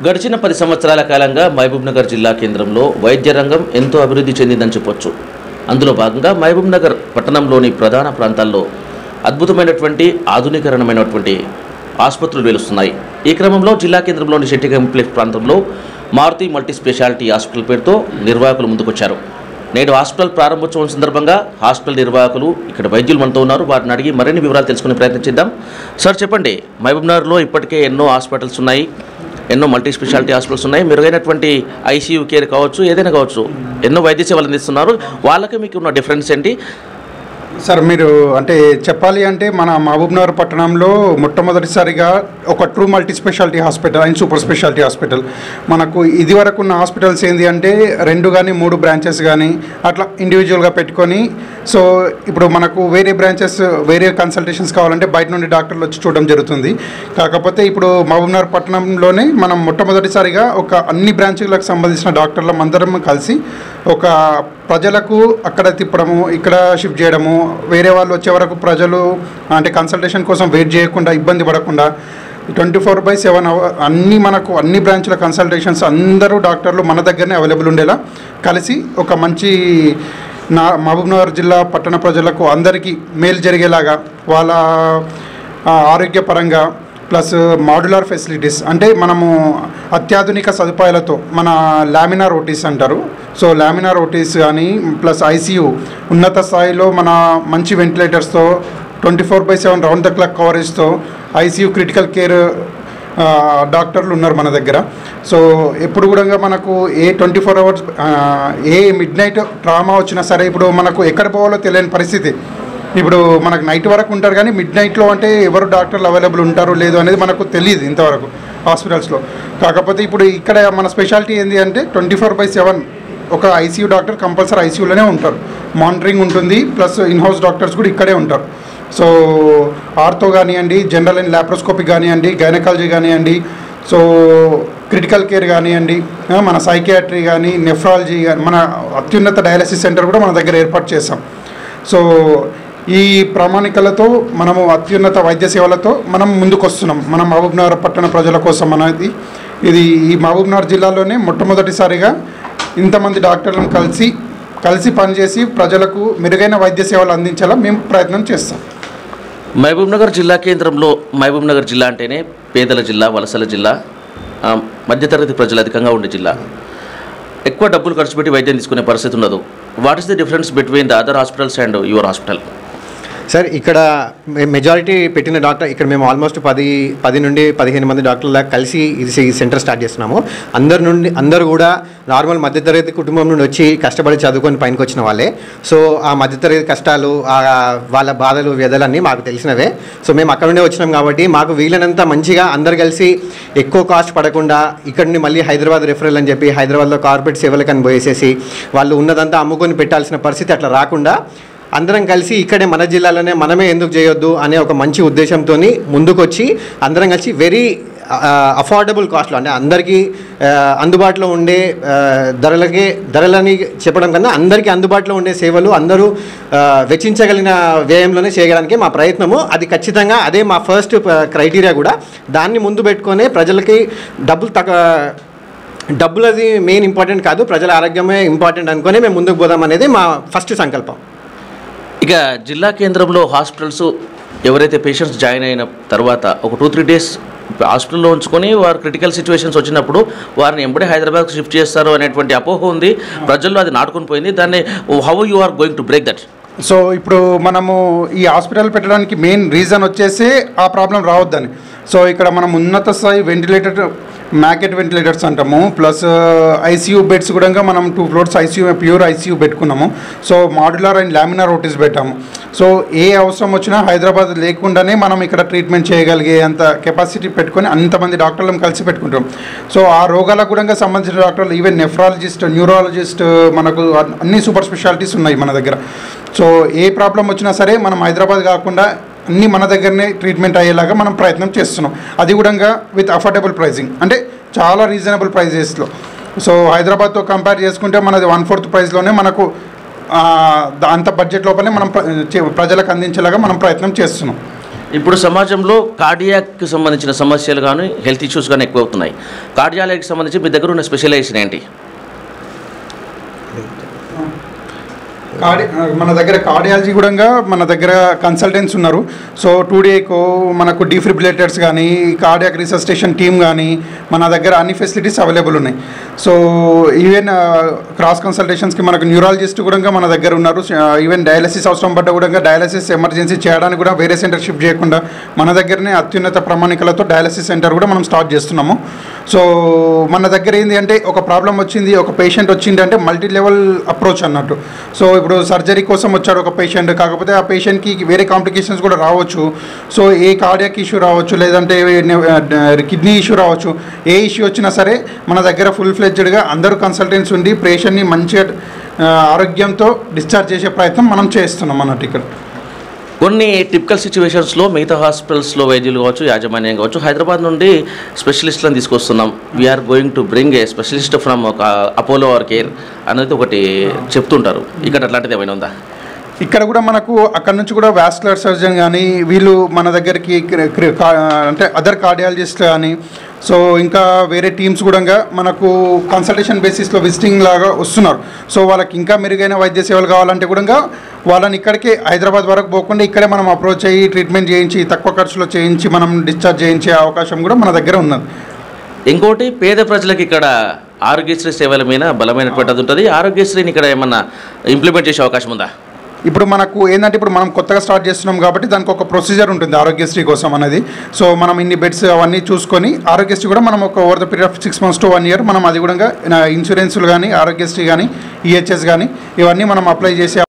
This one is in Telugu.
గడిచిన 10 సంవత్సరాల కాలంగా మహబూబ్నగర్ జిల్లా కేంద్రంలో వైద్య రంగం ఎంతో అభివృద్ధి చెందిందని చెప్పొచ్చు. అందులో భాగంగా మహబూబ్నగర్ పట్టణంలోని ప్రధాన ప్రాంతాల్లో అద్భుతమైనటువంటి ఆధునికరణమైనటువంటి ఆసుపత్రులు వెలుస్తున్నాయి. ఈ క్రమంలో జిల్లా కేంద్రంలోని శెట్టి కాంప్లెక్స్ ప్రాంతంలో మారుతి మల్టీ స్పెషాలిటీ హాస్పిటల్ పేరుతో నిర్వాహకులు ముందుకొచ్చారు. నేడు హాస్పిటల్ ప్రారంభోత్సవం సందర్భంగా హాస్పిటల్ నిర్వాహకులు ఇక్కడ వైద్యులు మనతో ఉన్నారు. వారిని అడిగి మరిన్ని వివరాలు తెలుసుకునే ప్రయత్నం చేద్దాం. సార్ చెప్పండి, మహబూబ్నగర్లో ఇప్పటికే ఎన్నో హాస్పిటల్స్ ఉన్నాయి, ఎన్నో మల్టీ స్పెషాలిటీ హాస్పిటల్స్ ఉన్నాయి, మెరుగైనటువంటి ఐసీయూ కేర్ కావచ్చు, ఏదైనా కావచ్చు, ఎన్నో వైద్య సేవలు అందిస్తున్నారు. వాళ్ళకి మీకు ఉన్న డిఫరెన్స్ ఏంటి సార్? మీరు అంటే చెప్పాలి అంటే మన మహబూబ్నగర్ పట్టణంలో మొట్టమొదటిసారిగా ఒక true multi speciality hospital and super speciality hospital. మనకు ఇదివరకు ఉన్న హాస్పిటల్స్ ఏంటి అంటే 2 కానీ 3 బ్రాంచెస్ కానీ అట్లా ఇండివిజువల్గా పెట్టుకొని, సో ఇప్పుడు మనకు వేరే బ్రాంచెస్ వేరే కన్సల్టేషన్స్ కావాలంటే బయట నుండి డాక్టర్లు వచ్చి చూడడం జరుగుతుంది. కాకపోతే ఇప్పుడు మహబూబ్నగర్ పట్టణంలోనే మనం మొట్టమొదటిసారిగా ఒక అన్ని బ్రాంచ్లకు సంబంధించిన డాక్టర్లం అందరం కలిసి ఒక ప్రజలకు అక్కడ తిప్పడము, ఇక్కడ షిఫ్ట్ చేయడము, వేరే వాళ్ళు వచ్చే వరకు ప్రజలు అంటే కన్సల్టేషన్ కోసం వెయిట్ చేయకుండా ఇబ్బంది పడకుండా 24/7 మనకు అన్ని బ్రాంచ్ల కన్సల్టేషన్స్ అందరూ డాక్టర్లు మన దగ్గరనే అవైలబుల్ ఉండేలా కలిసి ఒక మంచి మహబూబ్నగర్ జిల్లా పట్టణ ప్రజలకు అందరికీ మేలు జరిగేలాగా వాళ్ళ ఆరోగ్యపరంగా ప్లస్ మాడ్యులర్ ఫెసిలిటీస్ అంటే మనము అత్యాధునిక సదుపాయాలతో మన లామినార్ ఓటీస్ అంటారు. సో లామినార్ ఓటీస్ కానీ ప్లస్ ఐసీయూ ఉన్నత స్థాయిలో మన మంచి వెంటిలేటర్స్తో 24/7 రౌండ్ ద క్లాక్ కవరేజ్తో ఐసీయూ క్రిటికల్ కేర్ డాక్టర్లు ఉన్నారు మన దగ్గర. సో ఎప్పుడు కూడా మనకు 24 hours ఏ మిడ్ నైట్ ట్రామా వచ్చినా సరే ఇప్పుడు మనకు ఎక్కడ పోవాలో తెలియని పరిస్థితి. ఇప్పుడు మనకు నైట్ వరకు ఉంటారు కానీ మిడ్ నైట్లో అంటే ఎవరు డాక్టర్లు అవైలబుల్ ఉంటారు లేదు అనేది మనకు తెలియదు ఇంతవరకు హాస్పిటల్స్లో. కాకపోతే ఇప్పుడు ఇక్కడ మన స్పెషాలిటీ ఏంటి అంటే 24/7 ఒక ఐసీయూ డాక్టర్ కంపల్సరీ ఐసీయూలోనే ఉంటారు, మానిటరింగ్ ఉంటుంది, ప్లస్ ఇన్హౌస్ డాక్టర్స్ కూడా ఇక్కడే ఉంటారు. సో ఆర్థో కానివ్వండి, జనరల్ అండ్ ల్యాప్రోస్కోపిక్ కానివ్వండి, గైనకాలజీ కానివ్వండి, సో క్రిటికల్ కేర్ కానివ్వండి, మన సైకియాట్రీ కానీ, నెఫ్రాలజీ కానీ, మన అత్యున్నత డయాలసిస్ సెంటర్ కూడా మన దగ్గర ఏర్పాటు చేస్తాం. సో ఈ ప్రామాణికలతో మనము అత్యున్నత వైద్య సేవలతో మనం ముందుకొస్తున్నాం మన మహబూబ్నగర్ పట్టణ ప్రజల కోసం అనేది. ఇది ఈ మహబూబ్నగర్ జిల్లాలోనే మొట్టమొదటిసారిగా ఇంతమంది డాక్టర్లను కలిసి పనిచేసి ప్రజలకు మెరుగైన వైద్య సేవలు అందించేలా మేము ప్రయత్నం చేస్తాం. మహబూబ్నగర్ జిల్లా కేంద్రంలో మహబూబ్నగర్ జిల్లా అంటేనే పేదల జిల్లా, వలసల జిల్లా, మధ్యతరగతి ప్రజలు అధికంగా ఉండే జిల్లా. ఎక్కువ డబ్బులు ఖర్చు పెట్టి వైద్యం తీసుకునే పరిస్థితి ఉండదు. What is the difference between the other hospitals and your hospital? Sir, ఇక్కడ మెజారిటీ పెట్టిన డాక్టర్ ఇక్కడ మేము ఆల్మోస్ట్ 10 నుండి 15 మంది డాక్టర్లా కలిసి ఈ సెంటర్ స్టార్ట్ చేస్తున్నాము. అందరూ కూడా నార్మల్ మధ్యతరగతి కుటుంబం నుండి వచ్చి కష్టపడి చదువుకొని పైనకి వచ్చిన వాళ్ళే. సో ఆ మధ్యతరగతి కష్టాలు, వాళ్ళ బాధలు, వ్యధలన్నీ మాకు తెలిసినవే. సో మేము అక్కడ నుండే వచ్చినాం కాబట్టి మాకు వీలైనంత మంచిగా అందరు కలిసి ఎక్కువ కాస్ట్ పడకుండా ఇక్కడ నుండి మళ్ళీ హైదరాబాద్ రెఫరల్ అని చెప్పి హైదరాబాద్లో కార్పొరేట్ సేవలకని పోయేసేసి వాళ్ళు ఉన్నదంతా అమ్ముకొని పెట్టాల్సిన పరిస్థితి అట్లా రాకుండా అందరం కలిసి ఇక్కడే మన జిల్లాలోనే మనమే ఎందుకు చేయొద్దు అనే ఒక మంచి ఉద్దేశంతో ముందుకొచ్చి అందరం కలిసి వెరీ అఫోర్డబుల్ కాస్ట్లో అంటే అందరికీ అందుబాటులో ఉండే ధరలని చెప్పడం కన్నా అందరికీ అందుబాటులో ఉండే సేవలు అందరూ వెచ్చించగలిగిన వ్యయంలోనే చేయడానికి మా ప్రయత్నము. అది ఖచ్చితంగా అదే మా ఫస్ట్ క్రైటీరియా కూడా. దాన్ని ముందు పెట్టుకొని ప్రజలకి డబ్బులు అది మెయిన్ ఇంపార్టెంట్ కాదు, ప్రజల ఆరోగ్యమే ఇంపార్టెంట్ అనుకొని మేము ముందుకు పోదాం అనేది మా ఫస్ట్ సంకల్పం. ఇక జిల్లా కేంద్రంలో హాస్పిటల్స్ ఎవరైతే పేషెంట్స్ జాయిన్ అయిన తర్వాత ఒక 2-3 days హాస్పిటల్లో ఉంచుకొని వారు క్రిటికల్ సిచ్యువేషన్స్ వచ్చినప్పుడు వారిని ఎంబడే హైదరాబాద్కి షిఫ్ట్ చేస్తారు అనేటువంటి అపోహ ఉంది ప్రజల్లో. అది నాటుకొని పోయింది. దాన్ని how you are going to break that? So ఇప్పుడు మనము ఈ హాస్పిటల్ పెట్టడానికి మెయిన్ రీజన్ వచ్చేసి ఆ ప్రాబ్లం రావద్దని. సో ఇక్కడ మనం ఉన్నత స్థాయి మ్యాకెట్ వెంటిలేటర్స్ అంటాము, ప్లస్ ఐసీయూ బెడ్స్ కూడా మనం 2 floors ఐసీయూ ప్యూర్ ఐసీయూ పెట్టుకున్నాము. సో మాడ్యులర్ అండ్ లామినార్ ఓటీస్ పెట్టాము. సో ఏ అవసరం వచ్చినా హైదరాబాద్ లేకుండానే మనం ఇక్కడ ట్రీట్మెంట్ చేయగలిగే అంత కెపాసిటీ పెట్టుకొని అంతమంది డాక్టర్లను కలిసి పెట్టుకుంటాం. సో ఆ రోగాలకు కూడా సంబంధించిన డాక్టర్లు, ఈవెన్ నెఫ్రాలజిస్ట్, న్యూరాలజిస్ట్, మనకు అన్ని సూపర్ స్పెషాలిటీస్ ఉన్నాయి మన దగ్గర. సో ఏ ప్రాబ్లం వచ్చినా సరే మనం హైదరాబాద్ కాకుండా అన్నీ మన దగ్గరనే ట్రీట్మెంట్ అయ్యేలాగా మనం ప్రయత్నం చేస్తున్నాం. అది కూడా విత్ అఫోర్డబుల్ ప్రైజింగ్, అంటే చాలా రీజనబుల్ ప్రైజెస్లో. సో హైదరాబాద్తో కంపేర్ చేసుకుంటే మనది 1/4 ప్రైస్లోనే మనకు అంత బడ్జెట్ లోపలనే మనం ప్రజలకు అందించేలాగా మనం ప్రయత్నం చేస్తున్నాం. ఇప్పుడు సమాజంలో కార్డియాక్కి సంబంధించిన సమస్యలు కానీ హెల్త్ ఇష్యూస్ కానీ ఎక్కువ అవుతున్నాయి. కార్డియాలజీకి సంబంధించి మీ దగ్గర ఉన్న స్పెషలైజేషన్ ఏంటి? మన దగ్గర కార్డియాలజీ కూడా మన దగ్గర కన్సల్టెంట్స్ ఉన్నారు. సో 2D ఎకో, మనకు డిఫిబ్రిలేటర్స్ కానీ, కార్డియాక్ రిసస్టేషన్ టీమ్ కానీ, మన దగ్గర అన్ని ఫెసిలిటీస్ అవైలబుల్ ఉన్నాయి. సో ఈవెన్ క్రాస్ కన్సల్టేషన్స్కి మనకు న్యూరాలజిస్ట్ కూడా మన దగ్గర ఉన్నారు. ఈవెన్ డయాలసిస్ అవసరం పడ్డ కూడా డయాలసిస్ ఎమర్జెన్సీ చేయడానికి కూడా వేరే సెంటర్ షిఫ్ట్ చేయకుండా మన దగ్గరనే అత్యున్నత ప్రమాణికలతో డయాలసిస్ సెంటర్ కూడా మనం స్టార్ట్ చేస్తున్నాము. సో మన దగ్గర ఏంటి అంటే ఒక ప్రాబ్లం వచ్చింది, ఒక పేషెంట్ వచ్చింది అంటే మల్టీ లెవెల్ అప్రోచ్ అన్నట్టు. సో ఇప్పుడు సర్జరీ కోసం వచ్చాడు ఒక పేషెంట్, కాకపోతే ఆ పేషెంట్కి వేరే కాంప్లికేషన్స్ కూడా రావచ్చు. సో ఏ కార్డియాక్ ఇష్యూ రావచ్చు, లేదంటే కిడ్నీ ఇష్యూ రావచ్చు. ఏ ఇష్యూ వచ్చినా సరే మన దగ్గర ఫుల్ ఫ్లెడ్జ్డ్గా అందరూ కన్సల్టెంట్స్ ఉండి పేషెంట్ని మంచిగా ఆరోగ్యంతో డిశ్చార్జ్ చేసే ప్రయత్నం మనం చేస్తున్నాం అన్నట్టు. ఇక్కడ కొన్ని టిపికల్ సిచ్యువేషన్స్లో మిగతా హాస్పిటల్స్లో వైద్యులు కావచ్చు, యాజమాన్యం కావచ్చు, హైదరాబాద్ నుండి స్పెషలిస్ట్లను తీసుకొస్తున్నాం. We are going to bring a specialist from ఒక అపోలో ఆర్ కేర్ అనేది ఒకటి చెప్తుంటారు. ఇక్కడ అట్లాంటిది ఏమైనా ఉందా? ఇక్కడ కూడా మనకు అక్కడ నుంచి కూడా వాస్కులర్ సర్జన్ కానీ వీళ్ళు మన దగ్గరికి అంటే అదర్ కార్డియాలజిస్ట్ కానీ, సో ఇంకా వేరే టీమ్స్ కూడా మనకు కన్సల్టేషన్ బేసిస్లో విజిటింగ్ లాగా వస్తున్నారు. సో వాళ్ళకి ఇంకా మెరుగైన వైద్య సేవలు కావాలంటే కూడా వాళ్ళని ఇక్కడికే హైదరాబాద్ వరకు పోకుండా ఇక్కడే మనం అప్రోచ్ అయ్యి ట్రీట్మెంట్ చేయించి తక్కువ ఖర్చులో చేయించి మనం డిశ్చార్జ్ చేయించే అవకాశం కూడా మన దగ్గర ఉన్నది. ఇంకోటి, పేద ప్రజలకు ఇక్కడ ఆరోగ్యశ్రీ సేవల మీద బలమైనటువంటిది ఉంటుంది. ఆరోగ్యశ్రీని ఇక్కడ ఏమన్నా ఇంప్లిమెంట్ చేసే అవకాశం ఉందా? ఇప్పుడు మనకు ఏంటంటే ఇప్పుడు మనం కొత్తగా స్టార్ట్ చేస్తున్నాం కాబట్టి దానికి ఒక ప్రొసీజర్ ఉంటుంది ఆరోగ్యశ్రీ కోసం అనేది. సో మనం ఇన్ని బెడ్స్ అవన్నీ చూసుకొని ఆరోగ్యశ్రీ కూడా మనం ఒక over the period of 6 months to 1 year మనం అది కూడా ఇన్సూరెన్స్లు కానీ, ఆరోగ్యశ్రీ కానీ, ఈహెచ్ఎస్ కానీ ఇవన్నీ మనం అప్లై చేసే